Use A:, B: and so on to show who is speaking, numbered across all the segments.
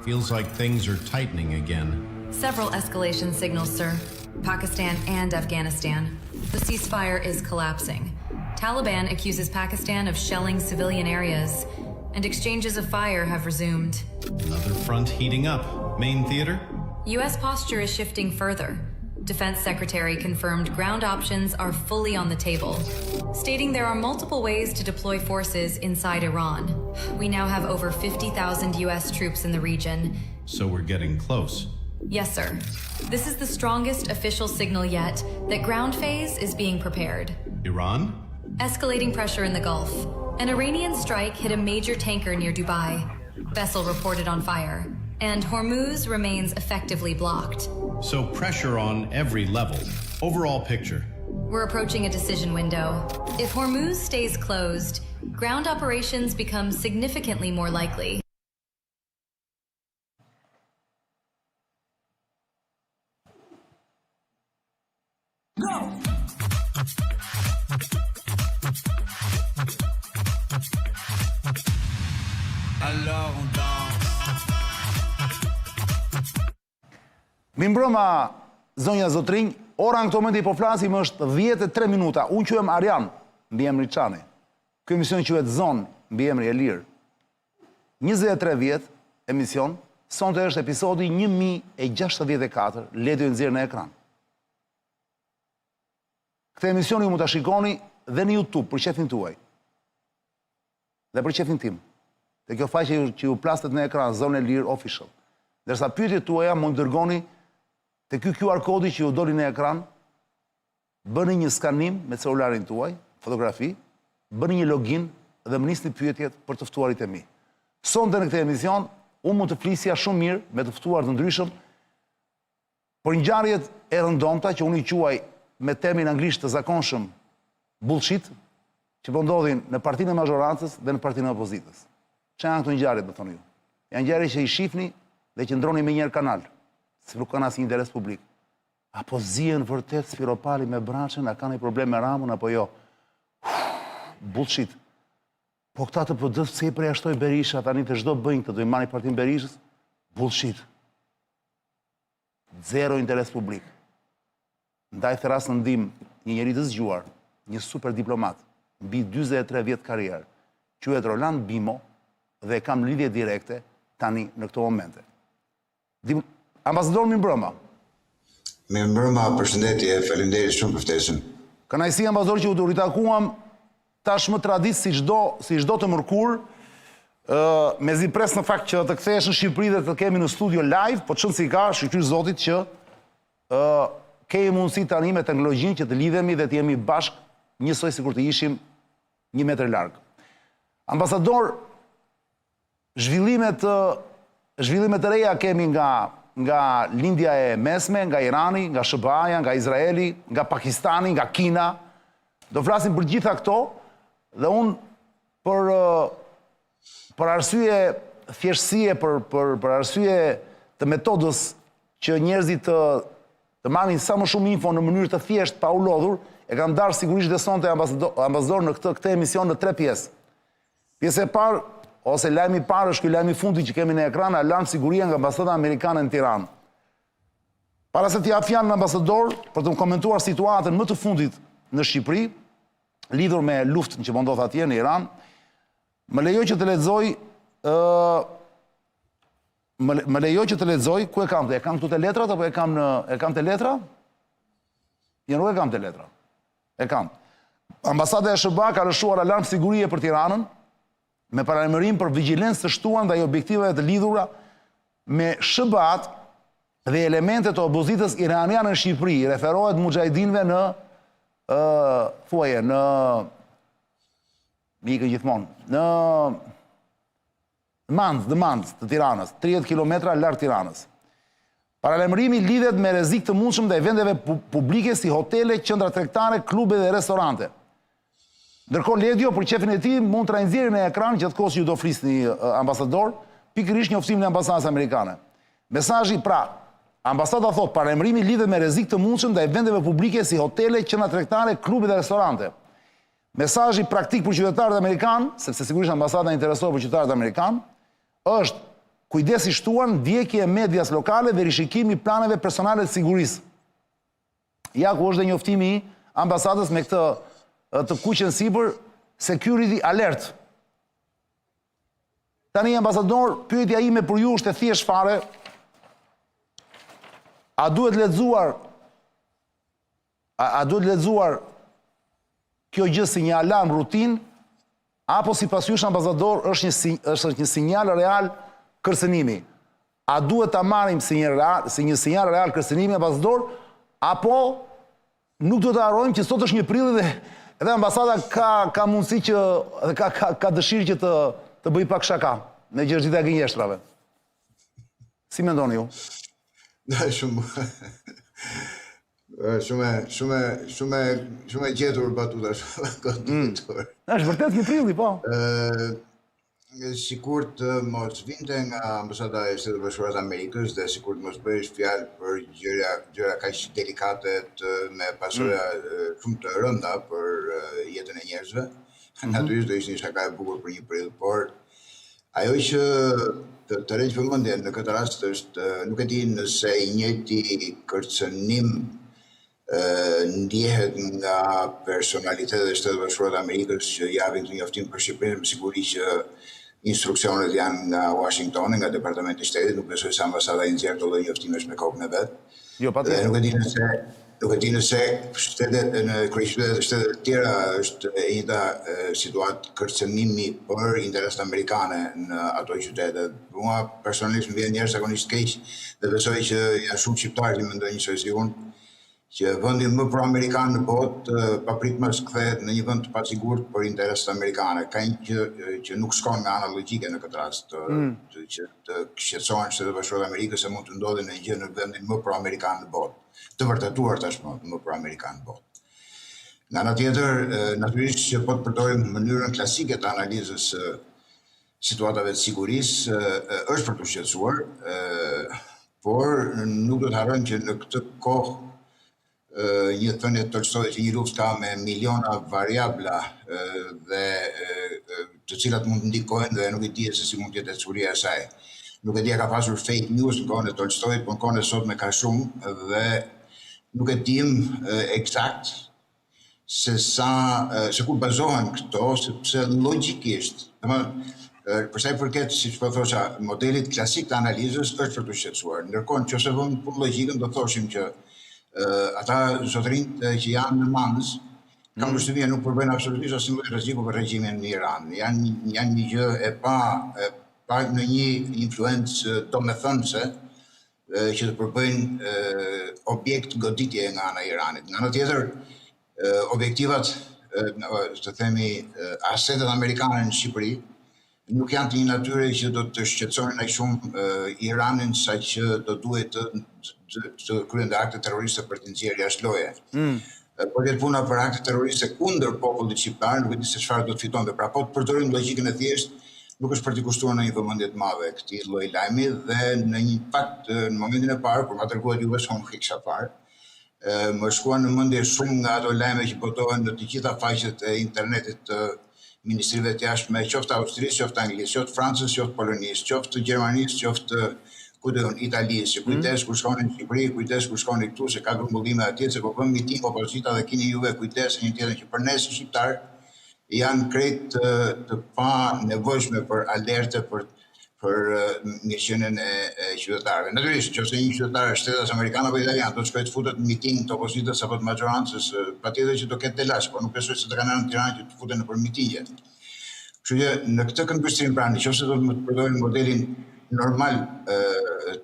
A: Feels like things are tightening again.
B: Several escalation signals, sir. Pakistan and Afghanistan. The ceasefire is collapsing. Taliban accuses Pakistan of shelling civilian areas, and exchanges of fire have resumed.
A: Another front heating up. Main theater?
B: U.S. posture is shifting further. Defense Secretary confirmed ground options are fully on the table, stating there are multiple ways to deploy forces inside Iran. We now have over 50,000 U.S. troops in the region.
A: So we're getting close.
B: Yes, sir. This is the strongest official signal yet that ground phase is being prepared.
A: Iran?
B: Escalating pressure in the Gulf. An Iranian strike hit a major tanker near Dubai. Vessel reported on fire. And Hormuz remains effectively blocked.
A: So pressure on every level. Overall picture.
B: We're approaching a decision window. If Hormuz stays closed, ground operations become significantly more likely.
C: Go! Alors on danse.
D: Mimbrëma, zonja Zotrinj, ora në këto momenti po flasim është 10:03 minuta. Unë quhem Arjan, mbi emri Çani. Ky emision quhet Zonë, mbi emri Elir. 23 vjet emision, sonte është episodi 1064, le të nxjerr në ekran. Këtë emision ju mund ta shikoni dhe në YouTube për shefin tuaj. Dhe për shefin tim. Dhe kjo faqe që ju plastet në ekran, Zonë Elir Official. Derisa pyetjet tuaja mund dërgoni te ky QR kodi që ju doli në ekran, bëni një skanim me celularin tuaj, fotografi, bëni një login dhe më nisni pyetjet për të ftuarit e mi. Sonte në këtë emision, unë mund të flisja shumë mirë me të ftuar të ndryshëm për ngjarjet e rëndomta që unë i quaj me termin anglisht të zakonshëm bullshit, që po ndodhin në partinë e mazhorancës dhe në partinë e opozitës. Çfarë janë këto ngjarje, më thoni ju? Janë ngjarje që i shihni dhe që ndroni me njëherë kanal, se nuk kanë asnjë interes publik. Apo zihen vërtet Spiropali me Brançën, a kanë një problem me Ramën apo jo? Bullshit. Po këta të PD-s pse i përjashtoi Berisha tani të çdo bëjnë këtë, do i marrin partinë Berishës? Bullshit. Zero interes publik. Ndaj thras në ndim një njeri të zgjuar, një super diplomat, mbi 43 vjet karrierë, quhet Roland Bimo dhe kam lidhje direkte tani në këto momente. Ambasador Mimbrëma.
E: Mimbrëma, përshëndetje, faleminderit shumë për ftesën.
D: Kënaqësi ambasador që u ritakuam tashmë tradit si çdo të mërkur, mezi pres në fakt që të kthehesh në Shqipëri dhe të kemi në studio live, po çon si ka, shqyr Zotit që kemi mundësi tani me teknologjinë që të lidhemi dhe të jemi bashkë njësoj sikur të ishim 1 metër larg. Ambasador, zhvillimet e reja kemi nga lindja e mesme, nga Irani, nga SBA-ja, nga Izraeli, nga Pakistani, nga Kina. Do flasim për gjitha këto dhe unë për arsye thjeshtësie, për arsye të metodës që njerëzit të marrin sa më shumë info në mënyrë të thjeshtë pa u lodhur, e kam darë sigurisht dhe sonte ambasador në këtë emision në 3 pjesë. Pjesë e parë, ose lajmi i parë është ky lajmi i fundit që kemi në ekran, alarm siguria nga ambasada amerikane në Tiranë. Para se t'i jap fjalën ambasador për të komentuar situatën më të fundit në Shqipëri, lidhur me luftën që po ndodh atje në Iran, më lejoj që të lexoj, ku e kam? E kam këtu te letrat apo e kam te letra? Jo, nuk e kam te letra. E kam. Ambasada e SBA ka lëshuar alarm sigurie për Tiranën, me paralajmërim për vigjilencë të shtuar ndaj objektiveve të lidhura me SBA-t dhe elementet të opozitës iraniane në Shqipëri. Referohet mujahidinëve në mikën gjithmonë, në Mandë të Tiranës, 30 km larg Tiranës. Paralajmërimi lidhet me rrezik të mundshëm ndaj vendeve publike si hotele, qendra tregtare, klube dhe restorante. Ndërkohë Ledio për qefin e tij mund të nxjerrë në ekran gjatë kohës që ju do flisni ambasador, pikërisht njoftimin e ambasadës amerikane. Mesazhi pra, ambasada thot paralajmërimi lidhet me rrezik të mundshëm ndaj vendeve publike si hotele, qendra tregtare, klube dhe restorante. Mesazhi praktik për qytetarët amerikanë, sepse sigurisht ambasada interesohet për qytetarët amerikanë, është Kujdes i shtuan, ndjekje e medias lokale dhe rishikimi planeve personale të sigurisë. Ja ku është dhe njoftimi i ambasadës me këtë të kuqen sipër security alert. Tani ambasador, pyetja ime për ju është e thjesht fare. A duhet lexuar kjo gjë si një alarm rutin, apo si pas jush ambasador është një sinjal real kërcënimi? A duhet ta marrim si një sinjal real kërcënimi, ambasador, apo nuk duhet të harrojmë që sot është 1 prill dhe edhe ambasada ka mundësi që dhe ka dëshirë që të bëj pak shaka me gjerëzita e gënjeshtrave. Si mendoni ju?
E: Shumë e gjetur batuta.
D: Është vërtet 1 prilli, po.
E: Sikur të mos vinte nga ambasada e Shtetit Bashkuar të Amerikës dhe sikur të mos bëhesh fjalë për gjëra kaq delikate me pasojë shumë të rënda për jetën e njerëzve. Natyrisht do ishte një shaka e bukur për 1 prill, por ajo që të rënjë vëmendje në këtë rast është, nuk e di nëse i njëjti kërcënim ndjehet nga personalitetet e Shtetit Bashkuar të Amerikës që japin këtë njoftim për Shqipërinë, me siguri që instruksionet janë nga Washingtoni, nga Departamenti i Shtetit, nuk besoj se ambasada i nxjerr këto lloj njoftimesh me kokën e vet.
D: Jo, patjetër.
E: Nuk e di nëse në kryeqytetet e shtetet të tjera është e njëjta situatë kërcënimi për interesat amerikane në ato qytete. Mua personalisht më vjen jashtëzakonisht keq dhe besoj që janë shumë shqiptarë që mendojnë njësoj si unë, që vendi më pro-amerikan në botë papritmas kthehet në një vend të pasigurt për interesat amerikane. Ka një që nuk shkon me ana logjike në këtë rast, që të shqetësohen Shtetet Bashkuara të Amerikës se mund të ndodhin në gjë në vendin më pro-amerikan në botë, të vërtetuar tashmë më pro-amerikan në botë. Nga ana tjetër, natyrisht që po të përdorim mënyrën klasike të analizës situatave të sigurisë, është për të shqetësuar, por nuk do të harrojmë që në këtë kohë një thënie të Tolstojit që një luftë ka me miliona variabla dhe të cilat mund të ndikojnë dhe nuk e di se si mund të jetë ecuria e saj. Nuk e di ka pasur fake news në kohën e Tolstojit, por në kohën e sotme ka shumë dhe nuk e dim eksakt se ku bazohen këto, sepse logjikisht, për sa i përket, siç po thosha, modelit klasik të analizës është për të shqetësuar. Ndërkohë, nëse vëmë për logjikën, do thoshim që ata zotërinjt që janë në Mandës, kam përshtypjen nuk përbëjnë absolutisht asnjë lloj rreziku për regjimin në Iran. Janë një gjë e pa në një influencë domethënëse që të përbëjnë objekt goditje nga ana e Iranit. Nga ana tjetër, objektivat, të themi, asetet amerikane në Shqipëri nuk janë të një natyre që do të shqetësonin aq shumë Iranin sa që do duhet të kryen akte terroriste për të nxjerrë jashtë loje. Po jetë puna për akte terroriste kundër popullit shqiptar, nuk e di se çfarë do të fitonte. Pra po të përdorim logjikën e thjeshtë, nuk është për të kushtuar në një vëmendje të madhe këtij lloji lajmi dhe në një fakt në momentin e parë, kur ma treguat juve shumë hiksha parë, më shkuan në mendje shumë nga ato lajme që botohen në të gjitha faqet e internetit të ministrive të jashtme, qoftë Austrisë, qoftë Anglisë, qoftë Francës, qoftë Polonisë, qoftë Gjermanisë, qoftë Italisë, që kujdes kur shkoni në Shqipëri, kujdes kur shkoni këtu, se ka grumbullime atje, se po bëm miting opozita dhe keni juve kujdes një tjetër që për ne si shqiptar janë krejt të pa nevojshme për alerte për mirëqenien e qytetarëve. Natyrisht, nëse një qytetar është shtetas amerikan apo italian, do të shkojë të futet në miting të opozitës apo të majorancës, patjetër që do ketë telash, por nuk besoj se të kanë në Tiranë që të futen nëpër mitingje. Kështu që në këtë këndvështrim pra, nëse do të përdorim modelin normal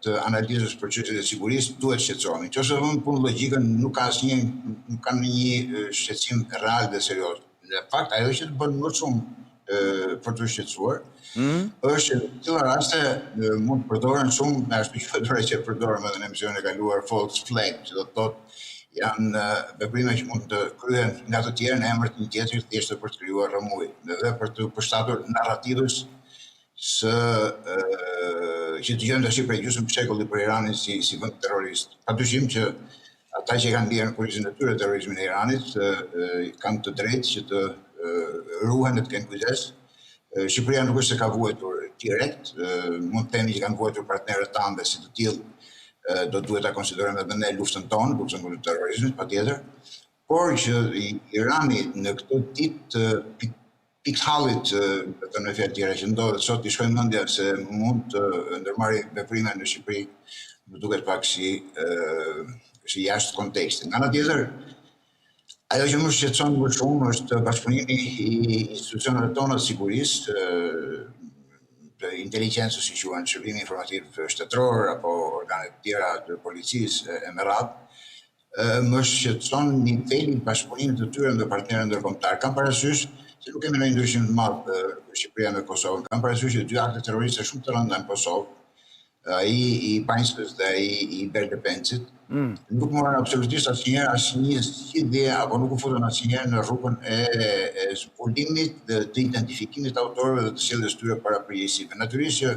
E: të analizës për çështjet e sigurisë, duhet shqetësohemi. Nëse do të punë logjikën, nuk ka një shqetësim real dhe serioz. Në fakt, ajo që të bën më shumë për të shqetësuar, është në tilla raste mund të përdoren shumë me shpifëdore që përdorëm edhe në emisionin e kaluar false flag, që do të thotë janë veprime që mund të kryen nga të tjerë në emër të një tjetrit thjesht për të krijuar rrëmuj dhe për të përshtatur narrativës që dëgjojmë tash për gjysmë shekulli për Iranin si vend terrorist. Padyshim që ata që kanë bjerë në kurizën e tyre terrorizmin e Iranit kanë të drejtë që të ruhen dhe të kenë kujdes. Shqipëria nuk është se ka vuajtur direkt, mund të themi që kanë quajtur partnerët tanë dhe si të tillë do duhet ta konsiderojmë edhe ne luftën tonë, luftën kundër terrorizmit, patjetër, por që Irani në këtë ditë pikhallit, në fjalë tjera që ndodhet sot, i shkoj mendja se mund të ndërmarrë veprime në Shqipëri, më duket pak si jashtë kontekstit. Nga ana tjetër, ajo që më shqetëson më shumë është bashkëpunimi i institucioneve tona të sigurisë, të inteligjencës, si quhen, shërbimi informativ shtetëror apo organet tjera të policisë e me radhë, më shqetëson niveli i bashkëpunimit të tyre me partnerë ndërkombëtar. Kam parasysh se nuk kemi ndonjë ndryshim të madh Shqipëria me Kosovën. Kam parasysh që dy akte terroriste shumë të rënda në Kosovë, ai i Pajnskës dhe ai i Berlepencit, nuk morën absolutisht asnjë zgjidhje apo nuk u futën asnjëherë në rrugën e zbulimit dhe të identifikimit të autorëve dhe të sjelljes tyre para përgjegjësive. Natyrisht që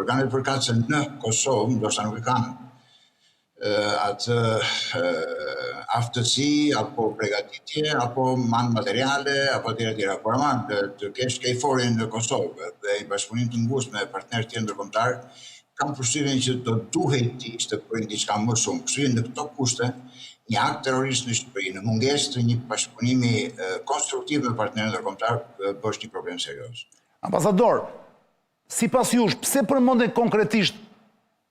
E: organet përkatëse në Kosovë ndoshta nuk e kanë atë aftësi apo përgatitje apo materiale apo tjera. Por ama të kesh KFOR-in në Kosovë dhe i bashkëpunim të ngushtë me partnerë tjerë ndërkombëtar, kam përshtypjen që do duhet ishte për diçka më shumë. Kështu në këto kushte, një akt terrorist në Shqipëri, në mungesë të një bashkëpunimi konstruktiv me partnerë ndërkombëtar, është një problem serioz.
D: Ambasador, sipas jush, pse përmenden konkretisht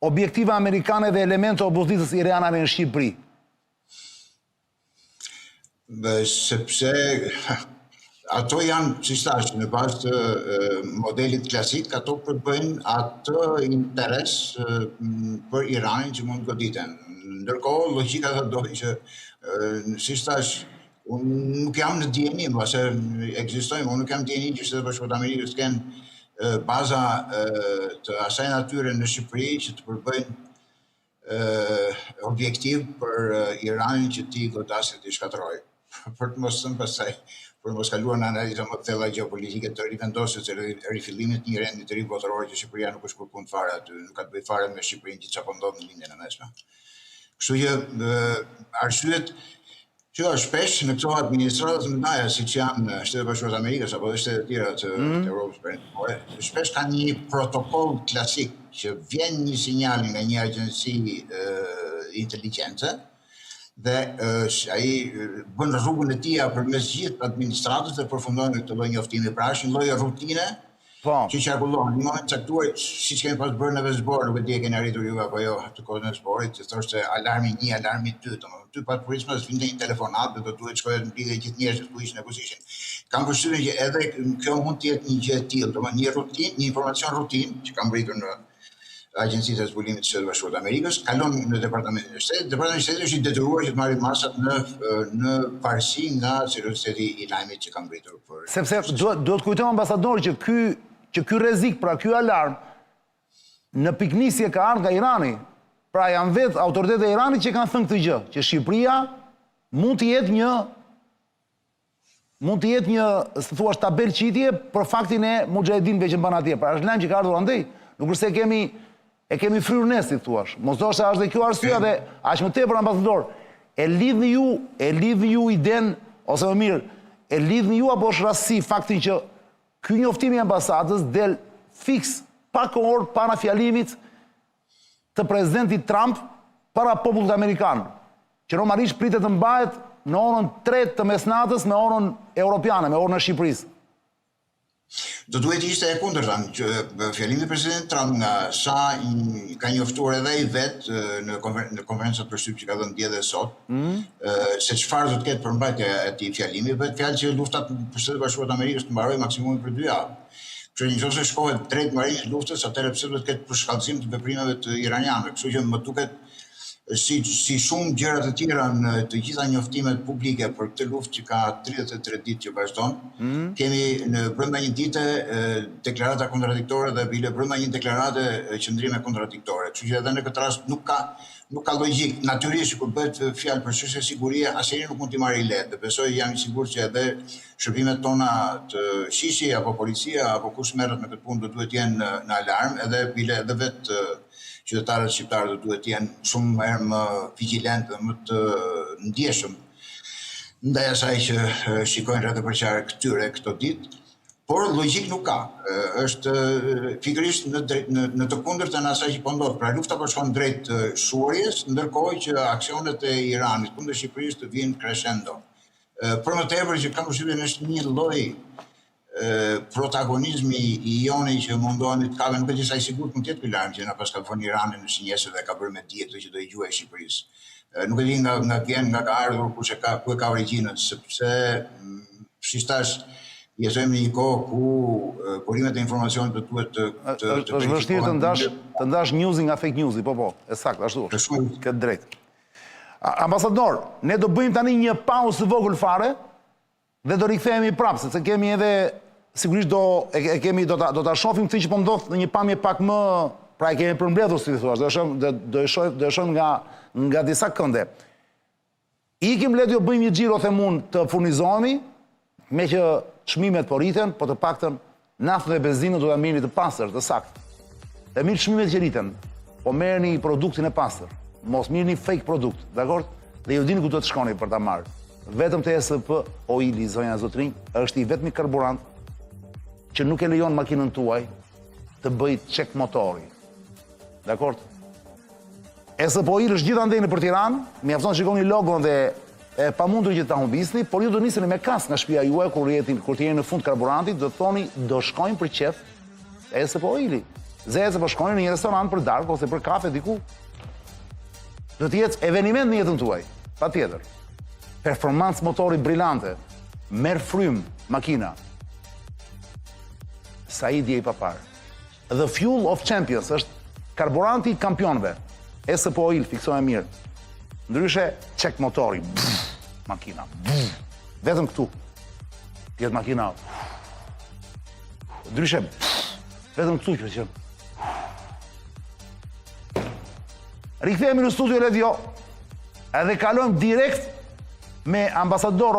D: objektive amerikane dhe elemente opozitës iraneane në Shqipëri?
E: Sepse ato janë, si thash, në bazë të modelit klasik, ato përbëjnë atë interes për Iranin që mund goditen. Ndërkohë, logjika do dojë që, si thash, unë nuk jam në dieni, mbase ekzistojmë, unë nuk jam dieni që Shtetet Bashkuara të Amerikës kenë baza të asaj natyre në Shqipëri që të përbëjnë objektiv për Iranin që ti godaset i shkatëroj. Për të mos thënë pastaj, për të mos kaluar në analiza më të thella gjeopolitike të rivendosjes së rifillimit të një rendi të ri botëror që Shqipëria nuk është kurpunë fare aty, nuk ka të bëjë fare me Shqipërinë që çapo ndodh në lindjen e mesme. Kështu që arsyet që shpesh në këto administratat të mëdha siç janë Shtetet Bashkuara të Amerikës apo shtetet tjera të Evropës Perëndimore, shpesh kanë një protokoll klasik që vjen një sinjal nga një agjenci inteligjence dhe ai bën rrugën e tij përmes gjithë administratës dhe përfundon në këtë lloj njoftimi. Pra është një lloj rutine që qarkullon. Në moment caktuar, siç kemi pas bërë në Vezbor, nuk e di e keni arritur ju apo jo të kohën e Vezborit, që thoshte alarmi 1, alarmi 2, domethënë ty pa përritshme të vinte një telefonat dhe do duhet shkoje të mblidhej gjithë njerëzit ku ishin e kush ishin. Kam përshtypjen që edhe kjo mund të jetë një gjë e tillë, domethënë një rutinë, një informacion rutinë që ka mbritur në Agjencitë e Zbulimit të Shtetit Bashkuar të Amerikës, kalon në Departamentin e Shtetit. Departamenti i Shtetit është i detyruar që të marrë masat në varësi nga serioziteti i lajmit që ka mbritur për.
D: Sepse duhet të kujtojmë ambasador që ky rrezik, pra ky alarm në piknisje ka ardhur nga Irani. Pra janë vetë autoritetet e Iranit që kanë thënë këtë gjë, që Shqipëria mund të jetë një, thua, tabelqitje për faktin e mujahedinëve që mban atje. Pra është lajm që ka ardhur andej, nuk është se e kemi fryrë ne, si thuash. Mos ndoshta është dhe kjo arsyeja dhe aq më tepër ambasador, e lidhni ju iden ose më mirë, e lidhni ju apo është rastësi faktin që ky njoftim i ambasadës del fiks pak orë para fjalimit të presidentit Trump para popullit amerikan, që normalisht pritet të mbahet në orën 3 të mesnatës me orën europiane, me orën e Shqipërisë.
E: Do duhet ishte e kundërta, që fjalimi i presidentit Trump nga sa ka njoftuar edhe i vet në konferencat për shtyp që ka dhënë dje dhe sot, se çfarë do të ketë përmbajtja e atij fjalimi, bëhet fjalë që lufta për Shtetet Bashkuara të Amerikës të mbarojë maksimumi për 2 javë. Kështu që nëse shkohet drejt marrjes luftës, atëherë pse do të ketë përshkallëzim të veprimeve të iranianëve. Kështu që më duket si shumë gjëra të tjera në të gjitha njoftimet publike për këtë luftë që ka 33 ditë që vazhdon, kemi në brenda një dite deklarata kontradiktore dhe bile brenda një deklarate qëndrime kontradiktore. Kështu që edhe në këtë rast nuk ka logjik. Natyrisht kur bëhet fjalë për çështje sigurie, asnjëri nuk mund t'i marrë lehtë. Dhe besoj jam i sigurt që edhe shërbimet tona të shishi apo policia apo kush merret me këtë punë do duhet jenë në alarm, edhe bile edhe vetë qytetarët shqiptarë do duhet jenë shumë herë më vigjilentë dhe më të ndjeshëm ndaj asaj që shikojnë rreth e përqarë këtyre këto ditë, Por logjik nuk ka. Është pikërisht në të kundërtën asaj që po ndodh. Pra lufta po shkon drejt shuarjes, ndërkohë që aksionet e Iranit kundër Shqipërisë të vinë crescendo. Për më tepër që kam përshtypjen është një lloj protagonizmi i joni që mundohen të kapen, nuk e di sa i sigurt mund të jetë ky lajm që na paskafon Iranin në shënjesë dhe ka bërë me dije këtë që do i gjuaj Shqipërisë. Nuk e di nga ka ardhur ku e ka origjinën, sepse si thash jetojmë në një kohë ku burimet e informacionit do duhet të
D: është vështirë të ndash newsi nga fake newsi, po, e saktë, ashtu është. Këtë drejt. Ambasador, ne do bëjmë tani një pauzë të vogël fare dhe do rikthehemi prapë, sepse kemi edhe sigurisht do ta shohim këtë që po ndodh në një pamje pak më, pra e kemi përmbledhur si thua, do e shohim nga disa kënde. Ikim, le të bëjmë një xhiro themun të furnizohemi, me që çmimet po rriten, po të paktën naftën dhe benzinën do ta merrni të pastër, të saktë. Dhe mirë çmimet që rriten, po merrni produktin e pastër. Mos mirëni fake produkt, dakord? Dhe ju dini ku do të shkoni për ta marrë. Vetëm te ESP Oili, zonja zotrinj, është i vetmi karburant që nuk e lejon makinën tuaj të bëj çek motori. Dakord? ESP Oil është gjithandej nëpër Tiranë, mjafton shikoni logon dhe e pamundur që ta humbisni, por ju do niseni me kask nga shtëpia juaj kur jeni në fund karburantit, do thoni do shkojmë për qef ESP Oili. Zeze po shkojnë në një restorant për darkë ose për kafe diku. Do të jetë eveniment në jetën tuaj, patjetër. Performancë motori brillante, merr frym makina. Saidi i papar. The Fuel of Champions është karburanti i kampionëve. ESP Oil fiksohet mirë. Ndryshe çek motori, makina. Vetëm këtu. Jetë makina. Ndryshe vetëm këtu që rikthehemi në studio Radio edhe kalojmë direkt me ambasador